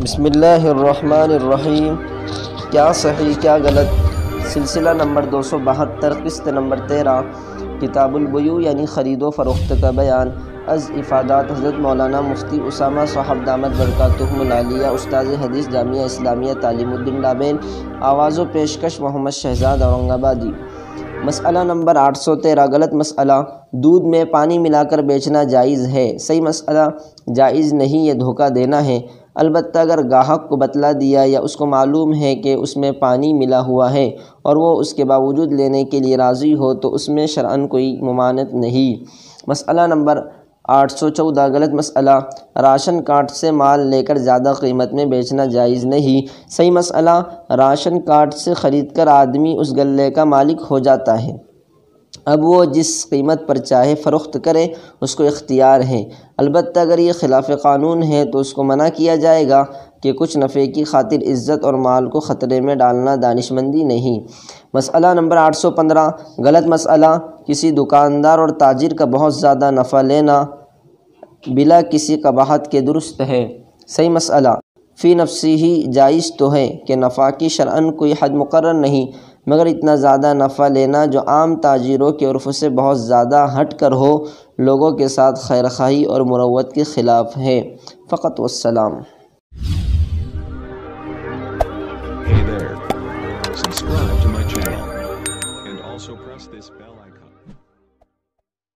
بسم اللہ الرحمن الرحیم۔ کیا صحیح کیا غلط، سلسلہ نمبر 272، قسط نمبر 13، کتاب البیوع یعنی خرید و فروخت کا بیان۔ ازافادات حضرت مولانا مفتی اسامہ صاحب دامت برکاتہم العالیہ، استاذ حدیث جامعہ اسلامیہ تعلیم الدین ڈابھیل، آواز و پیشکش محمد شہزاد اورنگ آبادی۔ مسئلہ نمبر 813، غلط مسئلہ، دودھ میں پانی ملا کر بیچنا جائز ہے؟ صحیح مسئلہ، جائز نہیں، یہ دھوکہ دینا ہے۔ البتہ اگر گاہک کو بتلا دیا یا اس کو معلوم ہے کہ اس میں پانی ملا ہوا ہے اور وہ اس کے باوجود لینے کے لیے راضی ہو تو اس میں شرعاً کوئی ممانعت نہیں۔ مسئلہ نمبر 814، غلط مسئلہ، راشن کارٹ سے مال لے کر زیادہ قیمت میں بیچنا جائز نہیں۔ صحیح مسئلہ، راشن کارٹ سے خرید کر آدمی اس غلے کا مالک ہو جاتا ہے، اب وہ جس قیمت پر چاہے فروخت کرے، اس کو اختیار ہے۔ البتہ اگر یہ خلاف قانون ہے تو اس کو منع کیا جائے گا کہ کچھ نفع کی خاطر عزت اور مال کو خطرے میں ڈالنا دانشمندی نہیں۔ مسئلہ نمبر 815، غلط مسئلہ، کسی دکاندار اور تاجر کا بہت زیادہ نفع لینا بلا کسی قباحت کے درست ہے؟ صحیح مسئلہ، فی نفسی ہی جائز تو ہے کہ نفع کی شرعاً کوئی حد مقرر نہیں، مگر اتنا زیادہ نفع لینا جو عام تاجروں کے عرف سے بہت زیادہ ہٹ کر ہو، لوگوں کے ساتھ خیر خواہی اور مروت کے خلاف ہے۔ فقط والسلام۔ Hey there. Subscribe to my channel and also press this bell icon.